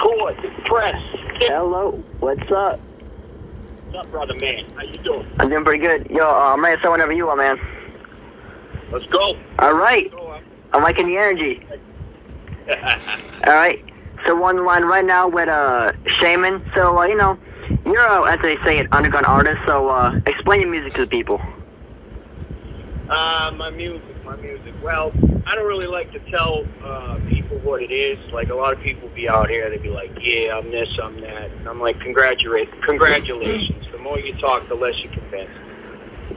Court, press. Hello, what's up? What's up, brother man? How you doing? I'm doing pretty good. Yo, I'm ready to start whenever you are, man. Let's go. All right. Go, I'm liking the energy. All right. So we're on the line right now with Shayminn. So, you're, as they say, an underground artist. So explain your music to the people. My music. Well, I don't really like to tell people what it is. Like, a lot of people be out here, they be like, yeah, I'm this, I'm that. And I'm like, congratulations. The more you talk, the less you convince.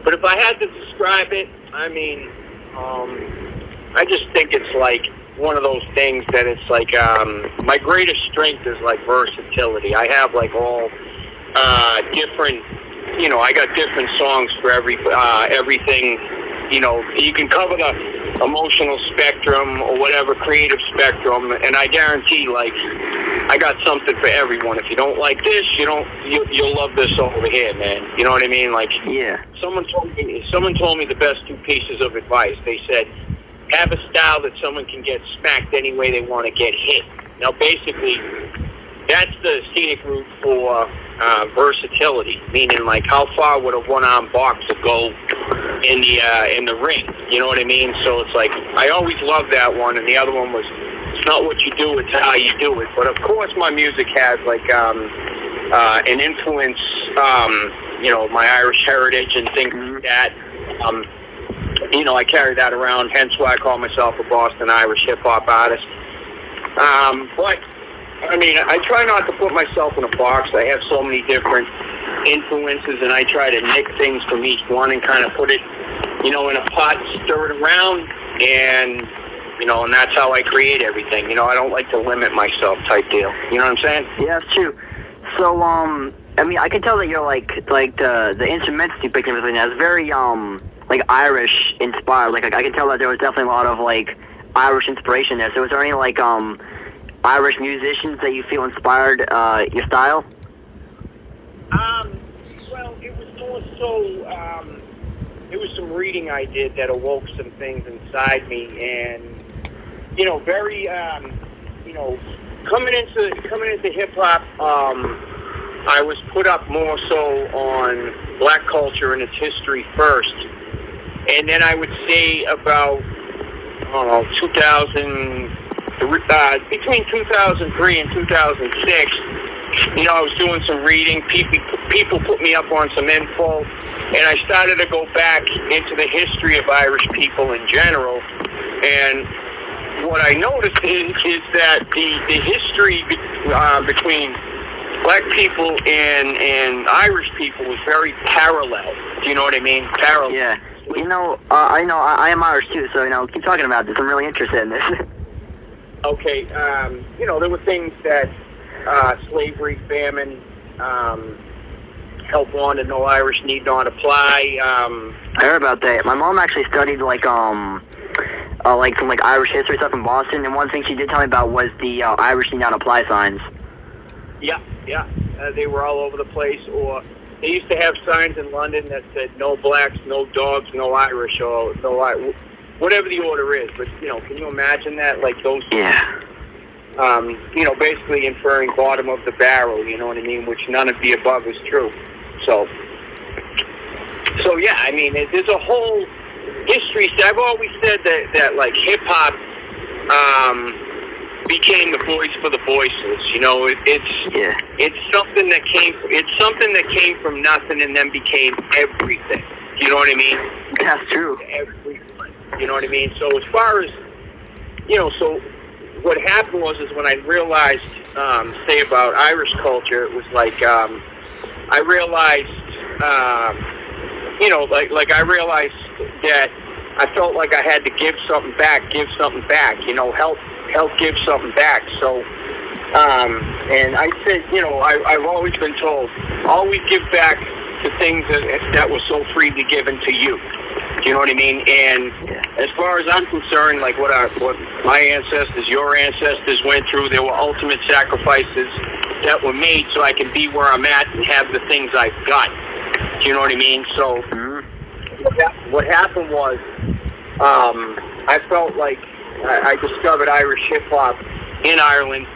But if I had to describe it, I mean, I just think it's like one of those things that it's like, my greatest strength is like versatility. I have like all different, I got different songs for everything. You can cover the emotional spectrum or whatever creative spectrum, and I guarantee, like, I got something for everyone. If you don't like this, you'll love this over here, man. You know what I mean? Like, yeah. Someone told me the best two pieces of advice. They said, have a style that someone can get smacked any way they want to get hit. Now, basically, that's the scenic route for versatility, meaning like how far would a one-arm boxer go in the ring? You know what I mean? So it's like I always loved that one, and the other one was it's not what you do, it's how you do it. But of course, my music has like an influence, my Irish heritage and things like that. I carry that around. Hence why I call myself a Boston Irish hip hop artist. But I mean, I try not to put myself in a box. I have so many different influences, and I try to nick things from each one and kind of put it, in a pot, stir it around, and, and that's how I create everything. I don't like to limit myself type deal. You know what I'm saying? Yeah, that's true. So, I mean, I can tell that you're like the instruments you picked and everything. That's very, like Irish inspired. Like, I can tell that there was definitely a lot of, like, Irish inspiration there. So is there any, like, Irish musicians that you feel inspired your style? Well, it was more so, it was some reading I did that awoke some things inside me, and, very, coming into hip-hop, I was put up more so on black culture and its history first, and then I would say about, between 2003 and 2006, I was doing some reading. People put me up on some info, and I started to go back into the history of Irish people in general. And what I noticed is that the history between black people and Irish people was very parallel. Do you know what I mean? Parallel. Yeah. I am Irish too, so, keep talking about this. I'm really interested in this. Okay, there were things that slavery, famine, help wanted, no Irish need not apply. I heard about that. My mom actually studied some Irish history stuff in Boston, and one thing she did tell me about was the Irish need not apply signs. Yeah, they were all over the place. Or they used to have signs in London that said no blacks, no dogs, no Irish, or no whatever the order is. But can you imagine that? Like those. Yeah. Basically inferring bottom of the barrel, you know what I mean, which none of the above is true. So yeah, I mean, there's a whole history. I've always said that like hip-hop became the voice for the voiceless. It's something that came from nothing and then became everything. You know what I mean? That's true. Everyone. You know what I mean? So as far as, what happened was when I realized, say about Irish culture, it was like, I realized, I realized that I felt like I had to give something back, help give something back. So, and I said, I've always been told, always give back to things that were so freely given to you. Do you know what I mean? And as far as I'm concerned, like what my ancestors, your ancestors went through, there were ultimate sacrifices that were made so I can be where I'm at and have the things I've got. Do you know what I mean? So what happened was I felt like I discovered Irish hip-hop in Ireland,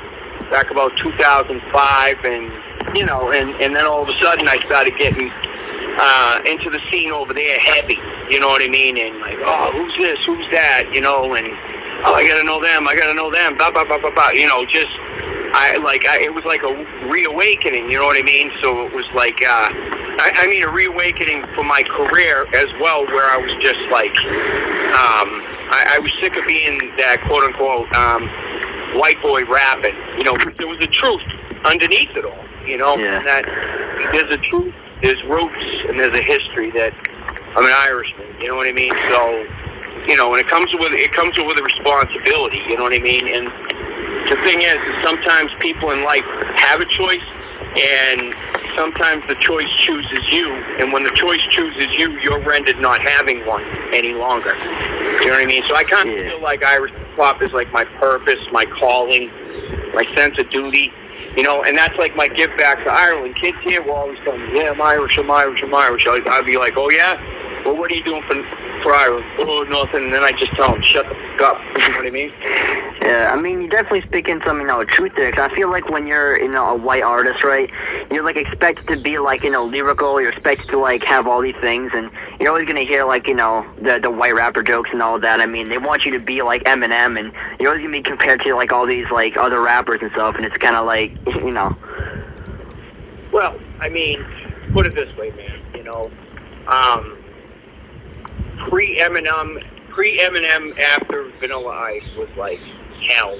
back about 2005, and and then all of a sudden I started getting into the scene over there heavy, you know what I mean? And like, oh, who's this? Who's that? And oh, I gotta know them. Blah blah blah blah blah. Just it was like a reawakening. You know what I mean? So it was like I mean a reawakening for my career as well, where I was just like I was sick of being that quote unquote white boy rapping. There was a truth underneath it all. Yeah. And that there's a truth, there's roots, and there's a history that I'm an Irishman. You know what I mean? So, and it comes with a responsibility. You know what I mean? And the thing is sometimes people in life have a choice, and sometimes the choice chooses you. And when the choice chooses you, you're rendered not having one any longer. You know what I mean? So I kind of feel like Irish hip-hop is like my purpose, my calling, my sense of duty. And that's like my give back to Ireland. Kids here will always tell me, yeah, I'm Irish. I'd be like, oh, yeah? Well, what are you doing for Ireland? Oh, nothing. And then I just tell them, shut the fuck up. You know what I mean? Yeah, I mean, you're definitely speaking some, truth there. Cause I feel like when you're, a white artist, right, you're, like, expected to be, like, lyrical. You're expected to, like, have all these things. And you're always going to hear, like, the white rapper jokes and all that. I mean, they want you to be like Eminem. And you're always going to be compared to, like, all these, like, other rappers and stuff. And it's kind of like, Well, I mean, put it this way, man. Pre-Eminem, after Vanilla Ice was like hell.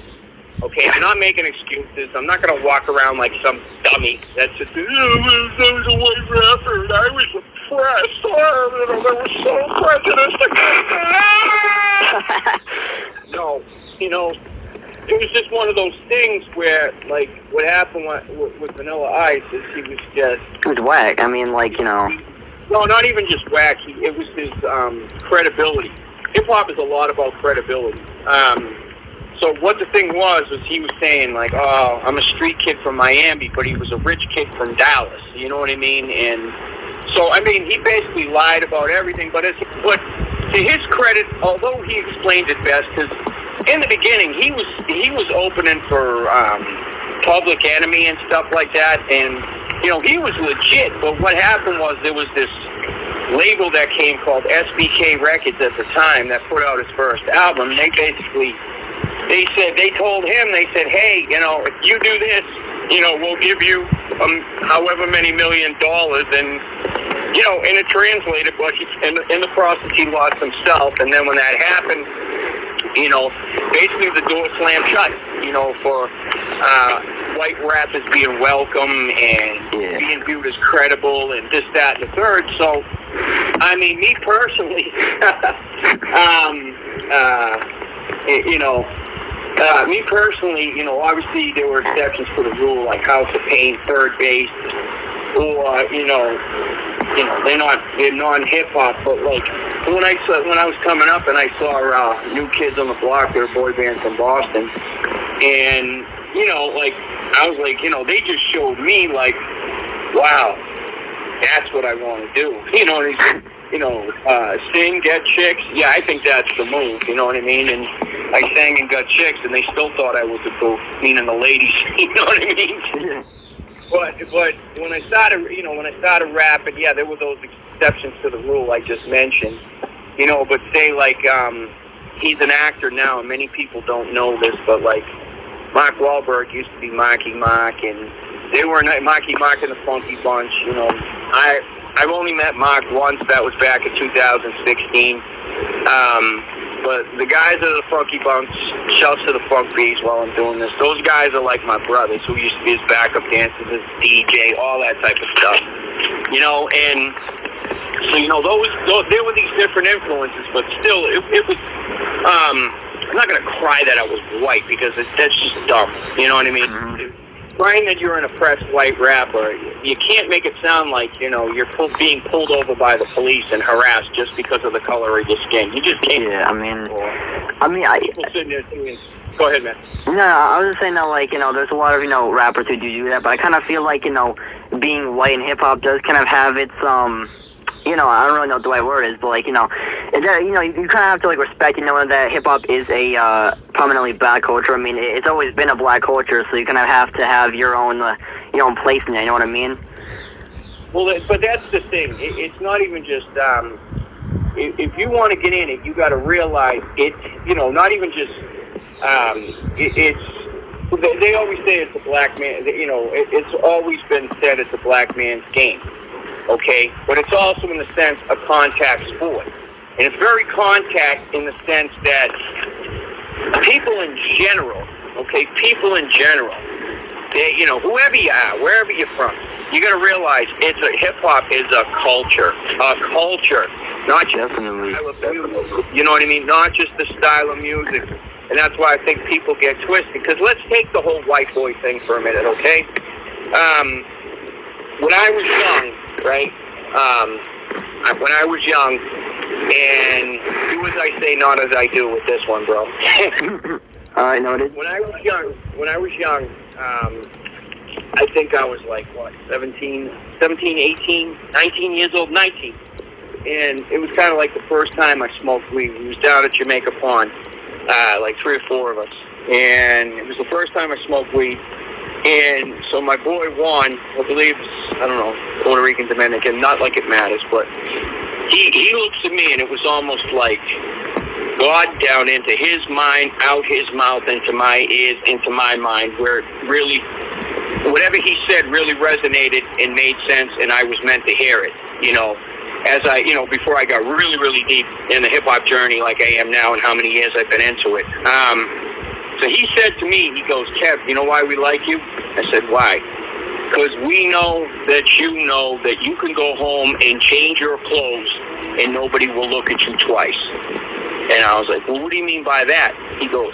Okay, I'm not making excuses. I'm not going to walk around like some dummy that's just, I was a white rapper and I was oppressed. They were so prejudiced. No, it was just one of those things where, like, what happened with Vanilla Ice is he was just... It was whack. I mean, like, No, not even just whack. It was his credibility. Hip-hop is a lot about credibility. So what the thing was he was saying, like, oh, I'm a street kid from Miami, but he was a rich kid from Dallas. You know what I mean? And so, I mean, he basically lied about everything. But to his credit, although he explained it best, because in the beginning he was opening for Public Enemy and stuff like that, and he was legit. But what happened was there was this label that came called SBK Records at the time that put out his first album. They told him, hey, if you do this, we'll give you however many $1 million, and and it translated, but in the process he lost himself. And then when that happened, basically the door slammed shut, for white rappers being welcome and being viewed as credible and this, that, and the third. So, I mean, me personally, obviously there were exceptions to the rule, like House of Pain, third base, or, they're non-hip hop, but like when I was coming up and I saw New Kids on the Block, they're a boy band from Boston, and I was like, they just showed me like, wow, that's what I want to do, sing, get chicks. Yeah, I think that's the move. You know what I mean? And I sang and got chicks, and they still thought I was a goof, meaning the ladies. You know what I mean? But when I started rapping, yeah, there were those exceptions to the rule I just mentioned. But say like he's an actor now, and many people don't know this, but like Mark Wahlberg used to be Marky Mark, and they were Marky Mark and the Funky Bunch. I've only met Mark once. That was back in 2016. But the guys of the Funky Bunch, shouts to the Funk Bees while I'm doing this. Those guys are like my brothers, who used to be his backup dancers, his DJ, all that type of stuff. And so there were these different influences, but still, it was. I'm not gonna cry that I was white because that's just dumb. You know what I mean? Mm-hmm. Crying that you're an oppressed white rapper, you can't make it sound like you're being pulled over by the police and harassed just because of the color of your skin. You just can't. Yeah, Go ahead, man. No, I was just saying that, like, there's a lot of rappers who do that, but I kind of feel like being white in hip hop does kind of have its I don't really know what the right word is, but like, is that, you kind of have to like respect, that hip hop is a prominently black culture. I mean, it's always been a black culture, so you kind of have to have your own place in it. You know what I mean? Well, but that's the thing. It's not even just if you want to get in it, you got to realize it's not even just it's. They always say it's a black man. It's always been said it's a black man's game. Okay, but it's also in the sense a contact sport, and it's very contact in the sense that people in general, they, whoever you are, wherever you're from, you got to realize hip hop is a culture, not just Definitely. the style of music. You know what I mean? Not just the style of music, and that's why I think people get twisted. Because let's take the whole white boy thing for a minute, okay? When I was young, right? When I was young, and do as I say, not as I do with this one, bro. All right, noted. When I was young, I think I was like, 17, 18, 19 years old, 19. And it was kind of like the first time I smoked weed. We was down at Jamaica Pond, like 3 or 4 of us. And it was the first time I smoked weed. And so my boy Juan, I believe, I don't know, Puerto Rican, Dominican, not like it matters, but he looks at me and it was almost like God down into his mind, out his mouth, into my ears, into my mind, where it really, whatever he said really resonated and made sense, and I was meant to hear it, as I, before I got really, really deep in the hip-hop journey like I am now and how many years I've been into it. So he said to me, he goes, Kev, you know why we like you? I said, why? Because we know that you can go home and change your clothes and nobody will look at you twice. And I was like, well, what do you mean by that? He goes,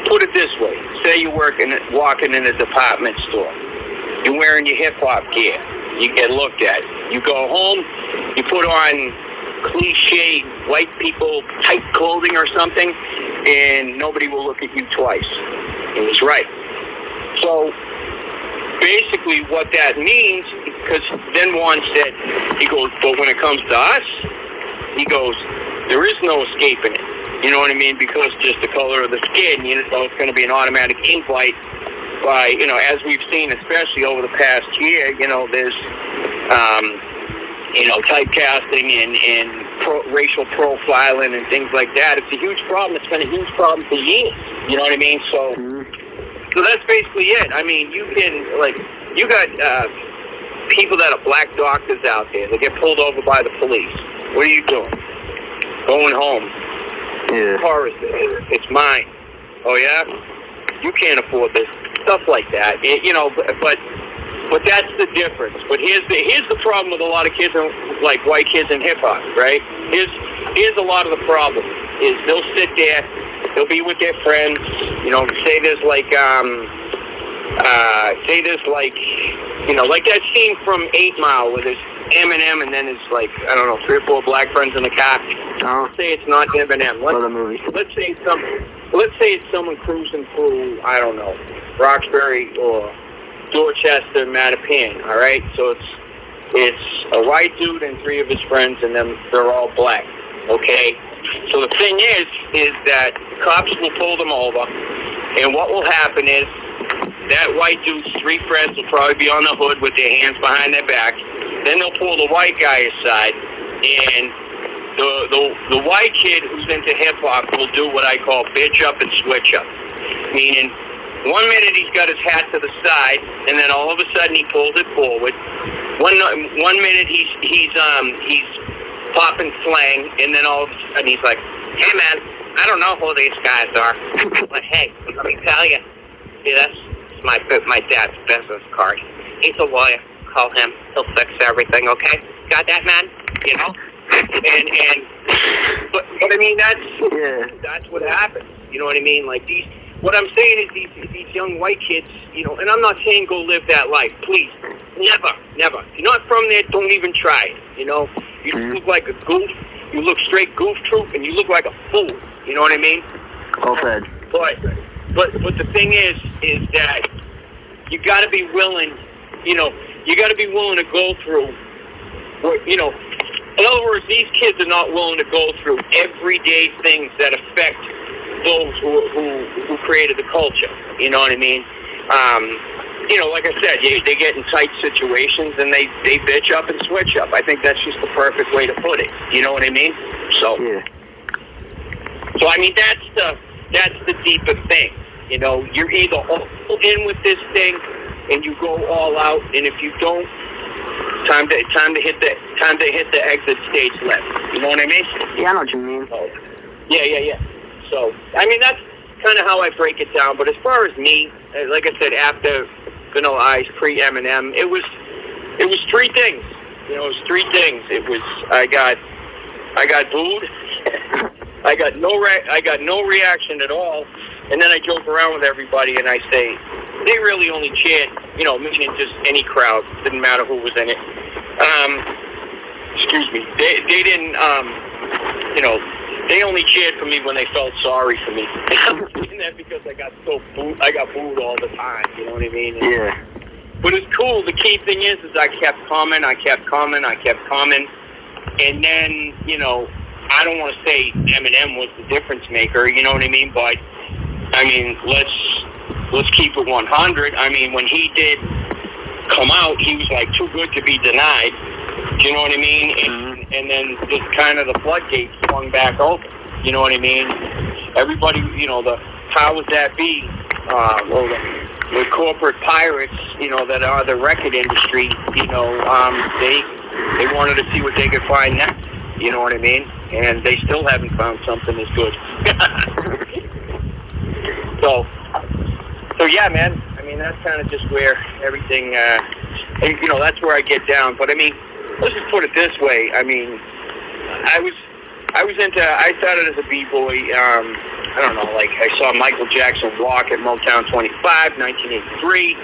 put it this way. Say you're walking in a department store. You're wearing your hip-hop gear. You get looked at. You go home, you put on cliche white people type clothing or something, and nobody will look at you twice. He was right. So basically what that means, because then Juan said, he goes, but when it comes to us, he goes, there is no escaping it. You know what I mean? Because just the color of the skin, it's going to be an automatic invite by, as we've seen, especially over the past year, there's, typecasting and racial profiling and things like that. It's a huge problem. It's been a huge problem for years. You know what I mean? So that's basically it. I mean, you got people that are black doctors out there that get pulled over by the police. What are you doing? Going home. Yeah. Car is there. It's mine. Oh yeah? You can't afford this. Stuff like that. But that's the difference. But here's the problem with a lot of kids, like white kids in hip hop, right? Here's a lot of the problem is they'll sit there, they'll be with their friends, say there's like that scene from 8 Mile where there's Eminem and then there's like, I don't know, 3 or 4 black friends in the car. Let's say it's not Eminem. Let's say it's someone cruising through, I don't know, Roxbury or Dorchester, Mattapan, all right? So it's a white dude and 3 of his friends, and then they're all black, okay? So the thing is that cops will pull them over, and what will happen is that white dude's 3 friends will probably be on the hood with their hands behind their back. Then they'll pull the white guy aside, and the white kid who's into hip-hop will do what I call bitch up and switch up, meaning 1 minute he's got his hat to the side, and then all of a sudden he pulls it forward. One minute he's popping slang, and then all of a sudden he's like, "Hey man, I don't know who these guys are, but hey, let me tell you, see that's my dad's business card. He's a lawyer. Call him. He'll fix everything. Okay? Got that, man? But I mean that's what happens. You know what I mean? Like these. What I'm saying is these young white kids, and I'm not saying go live that life. Please, never. If you're not from there, don't even try it. You look like a goof. You look straight goof troop, and you look like a fool. You know what I mean? Well said. But the thing is that you got to be willing. You got to be willing to go through. In other words, these kids are not willing to go through everyday things that affect those who created the culture. You know what I mean? Like I said, they get in tight situations and they bitch up and switch up. I think that's just the perfect way to put it. You know what I mean? So, yeah. So I mean, that's the deeper thing. You're either all in with this thing and you go all out, and if you don't, time to hit the exit stage left. You know what I mean? Yeah, I know what you mean. So, yeah. So I mean, that's kind of how I break it down. But as far as me, like I said, after Vanilla Ice, pre-Eminem, it was three things. It was three things. It was I got booed. I got no reaction at all. And then I joke around with everybody and I say, they really only cheered, meaning just any crowd. Didn't matter who was in it. Excuse me. They didn't, they only cheered for me when they felt sorry for me. I'm doing that because I got booed all the time. You know what I mean? Yeah. But it's cool. The key thing is I kept coming. And then, I don't want to say Eminem was the difference maker, you know what I mean? But, I mean, let's keep it 100. I mean, when he did come out, he was like too good to be denied. Do you know what I mean? And then just kind of the floodgates swung back open. You know what I mean? Everybody, the powers that be, or the corporate pirates, that are the record industry, they wanted to see what they could find next. You know what I mean? And they still haven't found something as good. So yeah, man. I mean, that's kind of just where everything, that's where I get down. But I mean, let's just put it this way. I mean, I started as a b-boy. I don't know, like I saw Michael Jackson walk at Motown 25, 1983.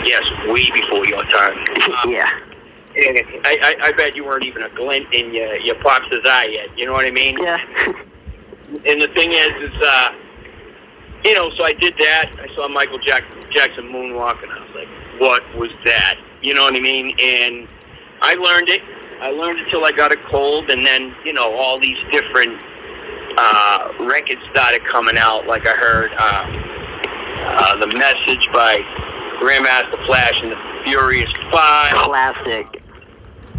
Yes, way before your time. Yeah. And I bet you weren't even a glint in your pops' eye yet. You know what I mean? Yeah. And the thing is, so I did that. I saw Michael Jackson moonwalk, and I was like, what was that? You know what I mean? And I learned it. I learned it till I got a cold, and then, all these different records started coming out. Like I heard The Message by Grandmaster Flash and the Furious Five. Classic.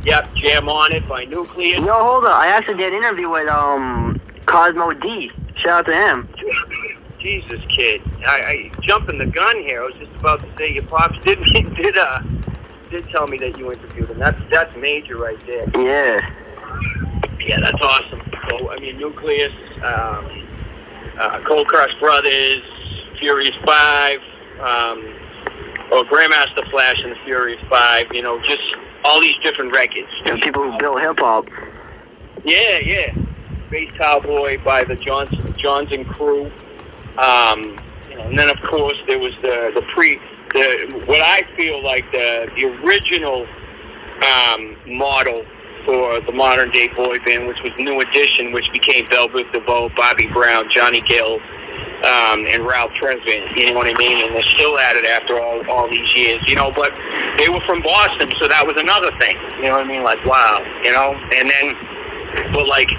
Yep, Jam On It by Nucleus. Yo, hold on. I actually did an interview with Cosmo D. Shout out to him. Jesus, kid. I jumping the gun here. I was just about to say your pops did tell me that you interviewed him. That's major right there. Yeah. Yeah, that's awesome. So I mean, Nucleus, Cold Crush Brothers, Furious Five, or Grandmaster Flash and the Furious Five. Just all these different records. And people who built hip hop. Yeah. Space Cowboy by the Johnson Crew. And then of course there was what I feel like the original model for the modern day boy band, which was New Edition, which became Velvet DeVoe, Bobby Brown, Johnny Gill, and Ralph Tresvant. You know what I mean? And they're still at it after all these years. But they were from Boston, so that was another thing. You know what I mean? Like, wow. And then, but like,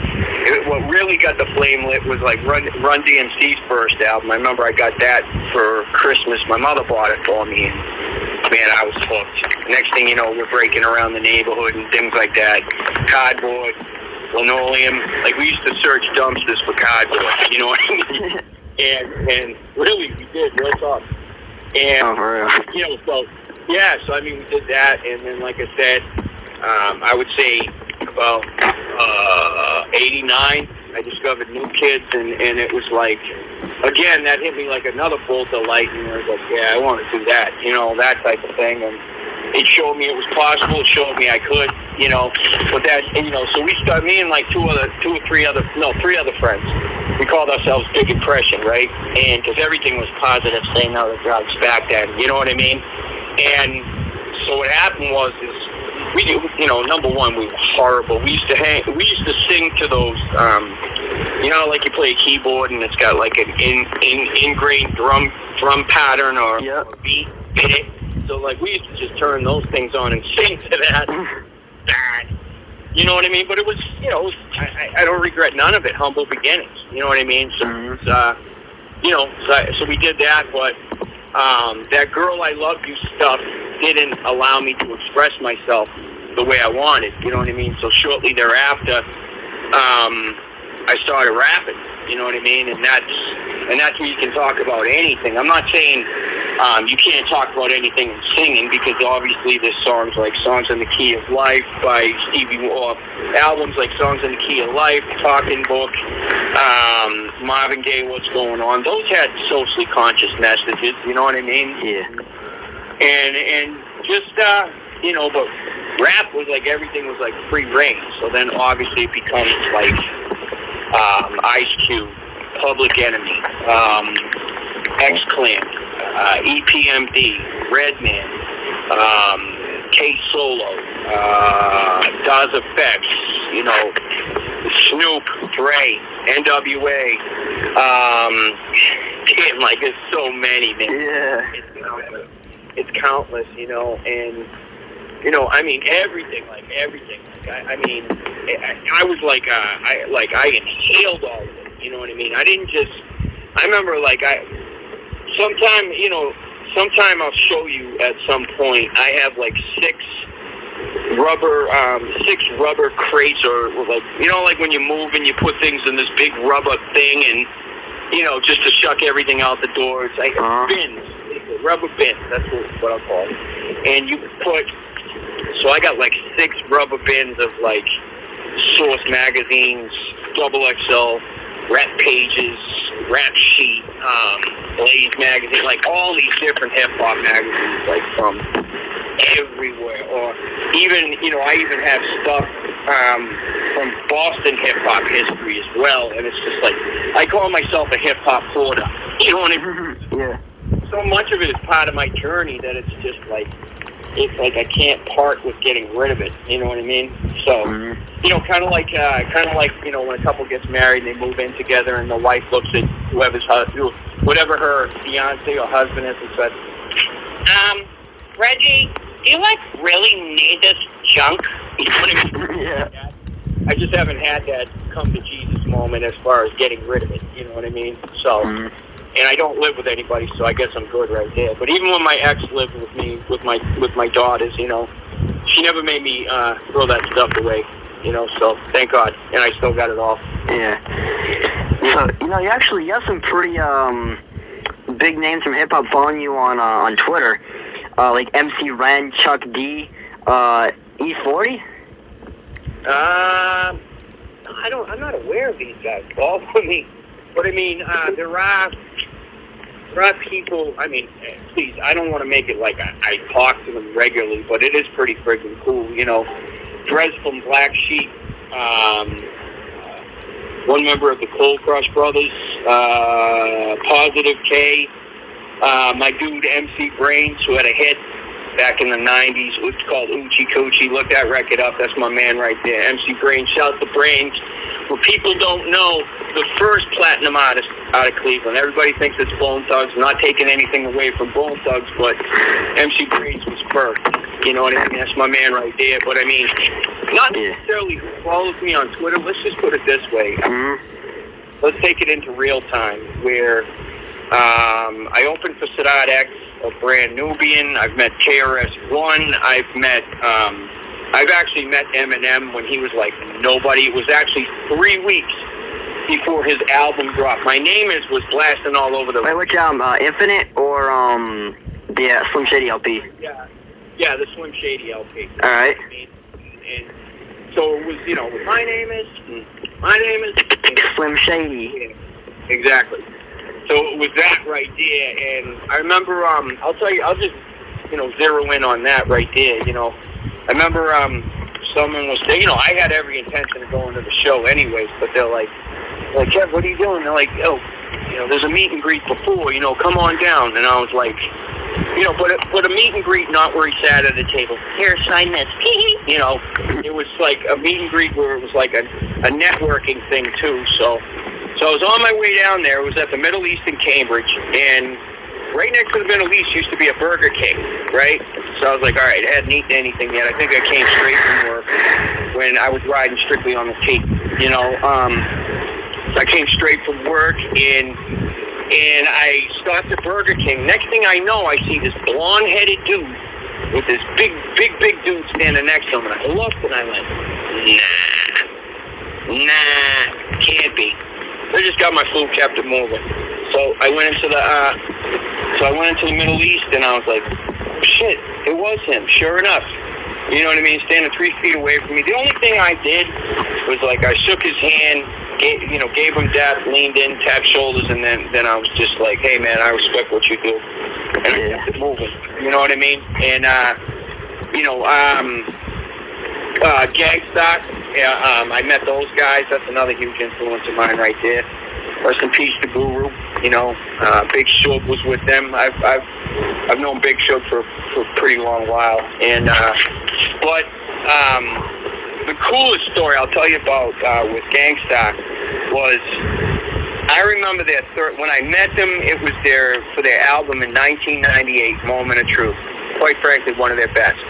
what really got the flame lit was like Run DMC's first album. I remember I got that for Christmas. My mother bought it for me, and man, I was hooked. Next thing you know, we're breaking around the neighborhood and things like that. Cardboard, linoleum. Like, we used to search dumpsters for cardboard. You know what I mean? and really, we did real tough. And so yeah. So I mean, we did that, and then like I said, I would say about 89, I discovered New Kids, and it was like, again, that hit me like another bolt of lightning. I was like, yeah, I want to do that, that type of thing. And it showed me it was possible. It showed me I could, but that, so we started, me and like three other friends. We called ourselves Big Impression, right? And because everything was positive, saying no to drugs back then, you know what I mean? And so what happened was, we do, number one, we were horrible. We used to sing to those, like you play a keyboard and it's got like an ingrained drum pattern or beat in it. So like we used to just turn those things on and sing to that. You know what I mean? But it was you know, I don't regret none of it. Humble beginnings. You know what I mean? So, you know, so we did that, but that Girl I Love You stuff didn't allow me to express myself the way I wanted. You know what I mean? So shortly thereafter, I started rapping. You know what I mean? And that's where you can talk about anything. I'm not saying you can't talk about anything in singing, because obviously there's songs like Songs in the Key of Life by Stevie Wonder, albums like Songs in the Key of Life, Talking Book, Marvin Gaye, What's Going On. Those had socially conscious messages, you know what I mean? Yeah. And just, you know, but rap was like, everything was like free reign. So then obviously it becomes like Ice Cube, Public Enemy, X-Clan, EPMD, Redman, K-Solo, Daz Effects, you know, Snoop, Dre, NWA, like there's so many, man. Yeah. It's countless, you know, and, you know, I mean, everything. I mean, I was like, I inhaled all of it, you know what I mean? I remember, like, sometime I'll show you at some point, I have, like, six rubber crates, or, like, you know, like when you move and you put things in this big rubber thing, and, you know, just to shuck everything out the door. It's like bins, rubber bins, that's what I'll call it. And you put, so I got like 6 rubber bins of like Source magazines, XXL, Rap Pages, Rap Sheet, Blaze magazine, like all these different hip-hop magazines, like from everywhere. Or even, you know, I even have stuff from Boston hip-hop history as well, and it's just like, I call myself a hip-hop hoarder. You know what I mean? Yeah. So much of it is part of my journey that it's just like, it's like I can't part with getting rid of it. You know what I mean? So, you know, kind of like, you know, when a couple gets married and they move in together, and the wife looks at whatever her fiance or husband is, and says, Reggie, do you like really need this junk? You know what I mean? Yeah. I just haven't had that come to Jesus moment as far as getting rid of it. You know what I mean? So. And I don't live with anybody, so I guess I'm good right there. But even when my ex lived with me, with my daughters, you know, she never made me throw that stuff away, you know. So thank God, and I still got it all. Yeah. So, you know, you have some pretty big names from hip hop following you on Twitter, like MC Ren, Chuck D, E40. I'm not aware of these guys. All for me. But I mean, there are people, I mean, please, I don't want to make it like I talk to them regularly, but it is pretty freaking cool, you know. Drez from Black Sheep, one member of the Cold Crush Brothers, Positive K, my dude MC Brains, who had a hit back in the 90s. It's called Oochie Coochie. Look that record up. That's my man right there. MC Brains. Shout to Brains. What people don't know, the first platinum artist out of Cleveland. Everybody thinks it's Bone Thugs. I'm not taking anything away from Bone Thugs, but MC Brains was first. You know what I mean? That's my man right there. But I mean, not necessarily who follows me on Twitter. Let's just put it this way. Let's take it into real time, where I opened for Sadat X, a brand Nubian. I've met KRS-One. I've actually met Eminem when he was like nobody. It was actually 3 weeks before his album dropped. My Name was blasting all over the... Wait, which album? Infinite or the Slim Shady LP? Yeah, the Slim Shady LP. All right. And so it was, you know, my name is Slim Shady. Yeah, exactly. So it was that right there, and I remember, I'll tell you, I'll just, you know, zero in on that right there, you know. I remember someone was, you know, I had every intention of going to the show anyways, but they're like, Kev, what are you doing? They're like, oh, you know, there's a meet and greet before, you know, come on down. And I was like, you know, but a meet and greet, not where he sat at a table. Here, sign this. You know, it was like a meet and greet where it was like a networking thing too. So I was on my way down there. It was at the Middle East in Cambridge, and right next to the Middle East used to be a Burger King, right? So I was like, all right, I hadn't eaten anything yet. I think I came straight from work when I was riding strictly on the T. You know, so I came straight from work and I stopped at Burger King. Next thing I know, I see this blonde-headed dude with this big dude standing next to him. And I looked and I went, nah, can't be. I just got my food, kept it moving. So I went into the Middle East and I was like, shit, it was him, sure enough. You know what I mean? Standing 3 feet away from me. The only thing I did was like I shook his hand, gave him dap, leaned in, tapped shoulders, and then I was just like, hey man, I respect what you do, and I kept it moving. You know what I mean? And Gangstock, I met those guys. That's another huge influence of mine right there. Rest in peace to Guru. You know, Big Shug was with them. I've known Big Shug for a pretty long while, and but the coolest story I'll tell you about with Gangstock was I remember when I met them. It was for their album in 1998, Moment of Truth. Quite frankly, one of their best.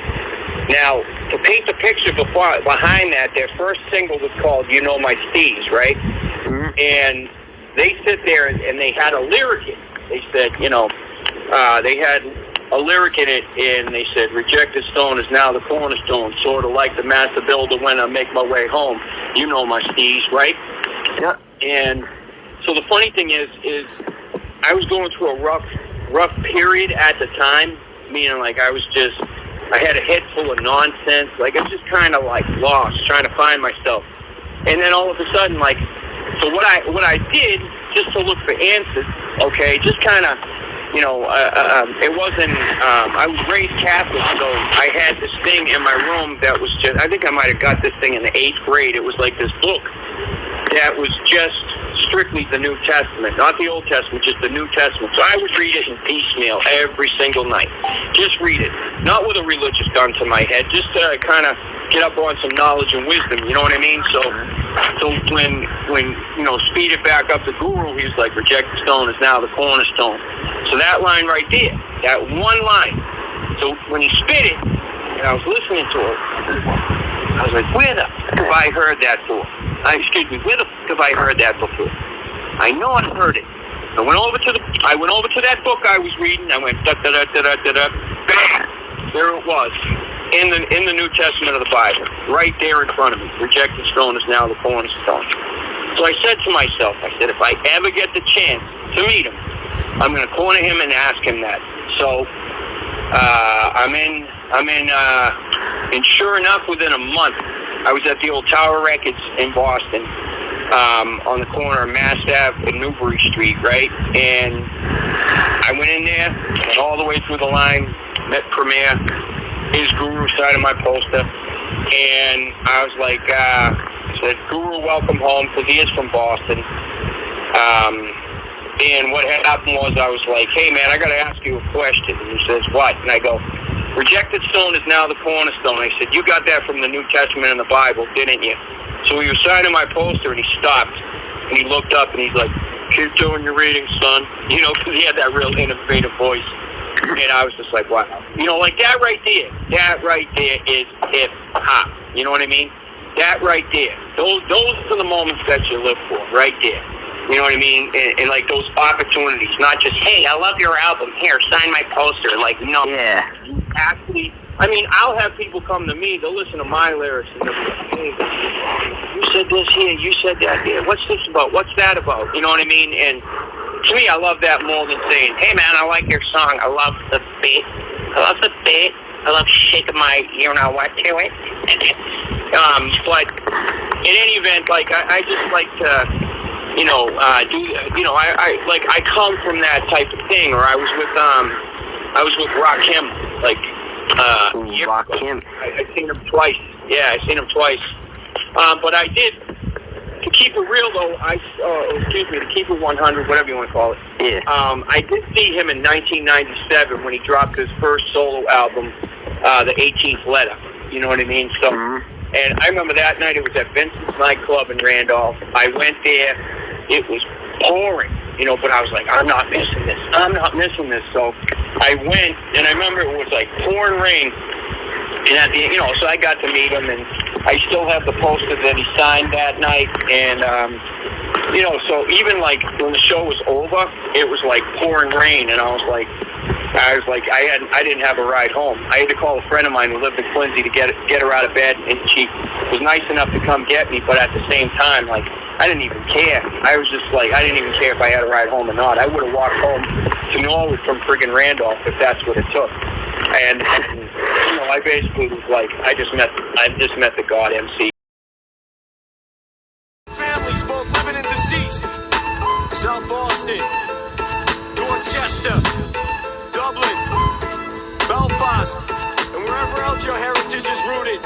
Now, to paint the picture behind that, their first single was called "You Know My Steez," right? Mm-hmm. And they sit there and they had a lyric in it. They said, they had a lyric in it, and they said, "Rejected stone is now the cornerstone, sort of like the master builder when I make my way home. You know my steez," right? Yeah. And so the funny thing is I was going through a rough period at the time, meaning like I had a head full of nonsense. Like I was just kind of like lost, trying to find myself. And then all of a sudden, like, so what I did just to look for answers, okay, just kind of, it wasn't, I was raised Catholic, so I had this thing in my room that was just, I think I might have got this thing in the 8th grade. It was like this book that was just strictly the New Testament, not the Old Testament, just the New Testament. So I would read it in piecemeal every single night. Just read it. Not with a religious gun to my head, just to kind of get up on some knowledge and wisdom, you know what I mean? So when speed it back up to Guru, he was like, "Rejected stone is now the cornerstone." So that line right there, that one line. So when he spit it, and I was listening to it, I was like, where the f*** have I heard that for? Where the f*** have I heard that before? I know I've heard it. I went over to that book I was reading. I went da-da-da-da-da-da-da. Bam! There it was. In the New Testament of the Bible. Right there in front of me. Rejected stone is now the cornerstone. So I said to myself, if I ever get the chance to meet him, I'm going to corner him and ask him that. So and sure enough, within a month, I was at the old Tower Records in Boston, on the corner of Mass Ave and Newbury Street, right? And I went in there, went all the way through the line, met Premier, his Guru side of my poster, and I was like, said, "Guru, welcome home," because he is from Boston. And what had happened was I was like, "Hey, man, I got to ask you a question." And he says, "What?" And I go, "Rejected stone is now the cornerstone." I said, "You got that from the New Testament and the Bible, didn't you?" So he was signing my poster, and he stopped, and he looked up, and he's like, "Keep doing your reading, son." Because he had that real innovative voice. And I was just like, wow. Like that right there is hip-hop. You know what I mean? That right there. Those are the moments that you live for, right there. You know what I mean? And like those opportunities, not just, "Hey, I love your album. Here, sign my poster." Like, no. Yeah. You actually, I'll have people come to me, they'll listen to my lyrics, and they'll be like, "Hey, you said this here, you said that here. What's this about? What's that about?" You know what I mean? And to me, I love that more than saying, "Hey, man, I like your song. I love the beat. I love shaking my, what to it." But in any event, like, I just like to, I come from that type of thing. Or I was with Rakim, like, Rakim. I seen him twice. Yeah, I seen him twice. But I did, to keep it real though, to keep it 100, whatever you want to call it. Yeah. I did see him in 1997 when he dropped his first solo album, The 18th Letter. You know what I mean? So, and I remember that night it was at Vincent's nightclub in Randolph. I went there. It was pouring. you know, but I was like, I'm not missing this. I'm not missing this. So I went, and I remember it was like pouring rain. And at the, you know, so I got to meet him, and I still have the poster that he signed that night. And, you know, so even like when the show was over, it was like pouring rain, and I didn't have a ride home. I had to call a friend of mine who lived in Quincy to get her out of bed, and she was nice enough to come get me, but at the same time, like, I didn't even care. I was just like, I didn't even care if I had a ride home or not. I would have walked home to Norwood from friggin' Randolph if that's what it took. And you know, I basically was like, I just met the God MC. Families both living and deceased. South Boston, Dorchester, Dublin, Belfast, and wherever else your heritage is rooted.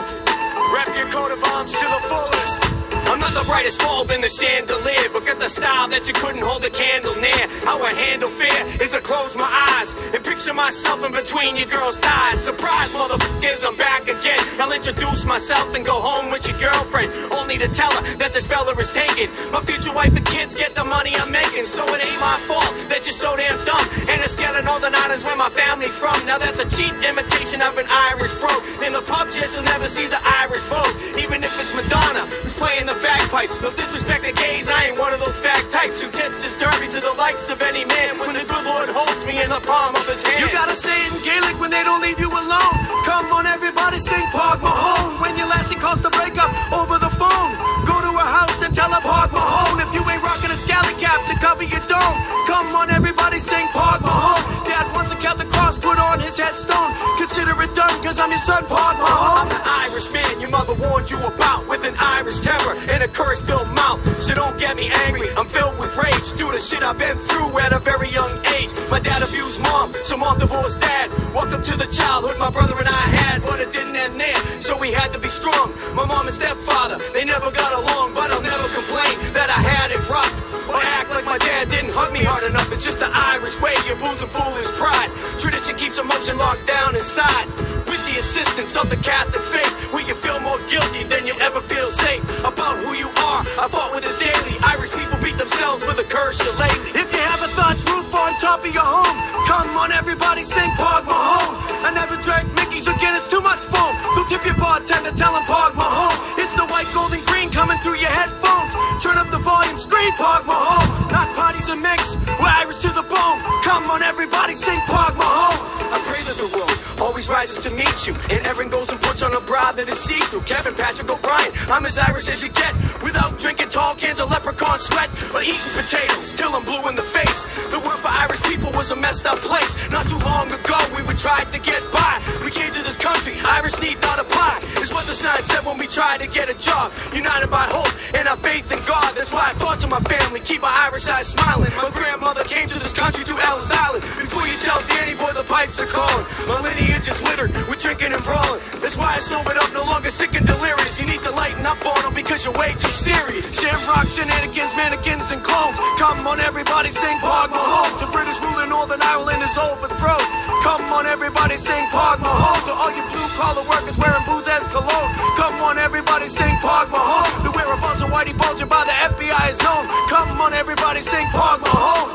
Rep your coat of arms to the fullest. I'm not the brightest bulb in the chandelier, but got the style that you couldn't hold a candle near. How I handle fear is to close my eyes and picture myself in between your girl's thighs. Surprise, motherfuckers, I'm back again. I'll introduce myself and go home with your girlfriend, only to tell her that this fella is taken. My future wife and kids get the money I'm making, so it ain't my fault that you're so damn dumb. And they're scared of Northern Island's where my family's from. Now that's a cheap imitation of an Irish bro. In the pub, just you'll never see the Irish vote, even if it's Madonna who's playing the bagpipes. No disrespect to gays, I ain't one of those fag types who tips his derby to the likes of any man when the good Lord holds me in the palm of his hand. You gotta say it in Gaelic when they don't leave you alone. Come on, everybody, sing Pog Mahone. When your lassie calls to break up over the phone, go to her house and tell her Pog Mahone. If you ain't rocking a scally cap to cover your dome, come on, everybody, sing Pog Mahone. Dad wants a Celtic cross put on his headstone. Consider it done, cause I'm your son, Pog Mahone. I'm the Irishman your mother warned you about, with an Irish terror and a curse-filled mouth. So don't get me angry, I'm filled with rage due to shit I've been through at a very young age. My dad abused mom, so mom divorced dad. Welcome to the childhood my brother and I had, but it didn't end there, so we had to be strong. My mom and stepfather, they never got along, but I'll never complain that I had it rough, or act like my dad didn't hug me hard enough. It's just the Irish way, your boozing fool is pride. Tradition keeps emotion locked down inside, with the assistance of the Catholic faith, where you feel more guilty than you ever feel safe about who you are. I fought with this daily. Irish people beat themselves with a curse lately. If you have a Thought's roof on top of your home, come on, everybody, sing Pog Mahone. I never drank Mickey's again, it's too much foam. Don't tip your bartender, tell him Pog Mahone. It's the white, gold, and green coming through your headphones. Turn up the volume, scream Pog Mahone. Not parties are mixed, we're Irish to the bone. Come on, everybody, sing Pog Mahone. I pray that the road always rises to meet you, and Erin goes and puts on a bra that is see-through. Kevin, Patrick, O'Brien, I'm as Irish as you get, without drinking tall cans of leprechaun sweat or eating potatoes till I'm blue in the face. The world for Irish people was a messed up place. Not too long ago we were trying to get by. We came to this country, Irish need not apply, is what the sign said when we tried to get a job. United by hope and our faith in God, that's why I thought to my family, keep my Irish eyes smiling. My grandmother came to this country through Ellis Island. Before you tell Danny boy the pipes are calling, my lineage is littered with drinking and brawling. That's why I sobered up, no longer sick and delirious. You need to lighten up on them because you're way too serious. Shamrock, shenanigans, mannequins, and clones. Come on, everybody, sing Pog Mahone. To British rule in Northern Ireland is overthrown. Come on, everybody, sing Pog Mahone. To all you blue-collar workers wearing booze as cologne. Come on, everybody, sing Pog Mahone. The whereabouts of Whitey Bulger by the FBI is known. Come on, everybody, sing Pog Mahone.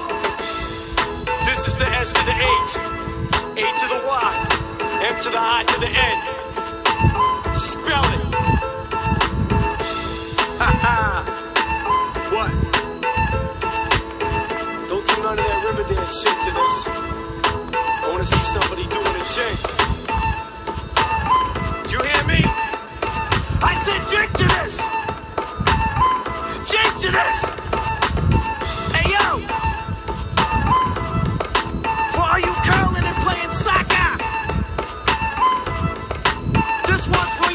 This is the S to the H, A to the Y, M to the I to the N. Spell it. Ha ha. What? Don't do none of that Riverdale shit to this. I wanna see somebody doing a jig. Did you hear me? I said jig to this. Jig to this. Hey yo. For all you curling and playing soccer, this one's for